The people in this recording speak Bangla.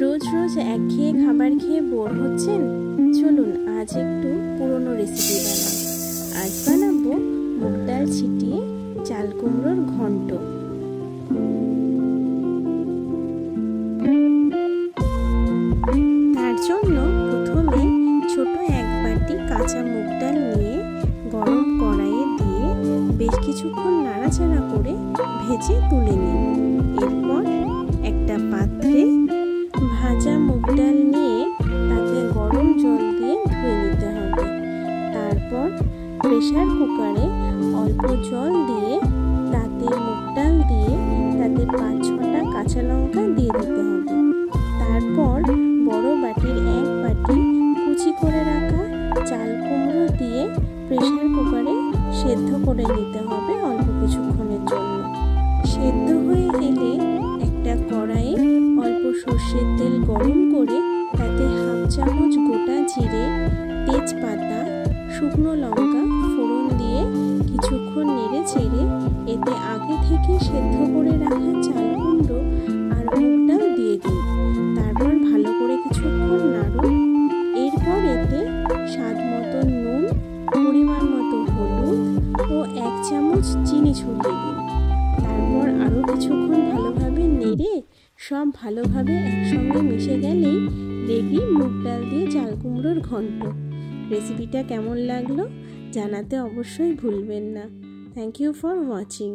রোজ রোজ একঘেয়ে খাবার খেয়ে বোর হচ্ছেন? চলুন আজ একটু পুরনো রেসিপি বানাই। আজ বানাবো মুগ ডাল ছিটিয়ে চাল কুমড়োর ঘন্ট। তার জন্য প্রথমে ছোট এক বাটি কাঁচা মুগ ডাল নিয়ে গরম কড়াইয়ে দিয়ে বেশ কিছুক্ষণ নাড়াচাড়া করে ভেজে তুলে নিন। এরপর একটা পাত্রে ভাজা মুগ ডাল নিয়ে তাতে গরম জল দিয়ে ধুয়ে নিতে হবে। তারপর প্রেসার কুকারে অল্প জল দিয়ে তাতে মুগ ডাল দিয়ে তাতে 5-6টা কাঁচা লঙ্কা দিয়ে দিতে হবে। তারপর বড় বাটির এক বাটি কুচি করে রাখা চাল কুমড়ো দিয়ে প্রেসার কুকারে সেদ্ধ করে নিতে হবে অল্প কিছুক্ষণের জন্য। সেদ্ধ হয়ে এলে একটা কড়াইয়ে অল্প সর্ষের তেল গরম করে তাতে 1/2 চামচ গোটা জিরে, তেজপাতা, শুকনো লঙ্কা ফোড়ন দিয়ে কিছুক্ষণ নেড়ে চেড়ে এতে আগে থেকে সেদ্ধ করে রাখা চাল কুমড়ো আর মুগ ডাল দিয়ে দিন। তারপর ভালো করে কিছুক্ষণ নাড়ুন। এরপর এতে স্বাদ মতো নুন, পরিমাণ মতো হলুদ ও 1 চামচ চিনি ছড়িয়ে দিন। তারপর আরও কিছুক্ষণ ভালোভাবে নেড়ে সব ভালোভাবে একসঙ্গে মিশে গেলেই রেডি মুগ ডাল দিয়ে চাল কুমড়োর ঘন্ট। রেসিপিটা কেমন লাগলো জানাতে অবশ্যই ভুলবেন না। Thank you for watching.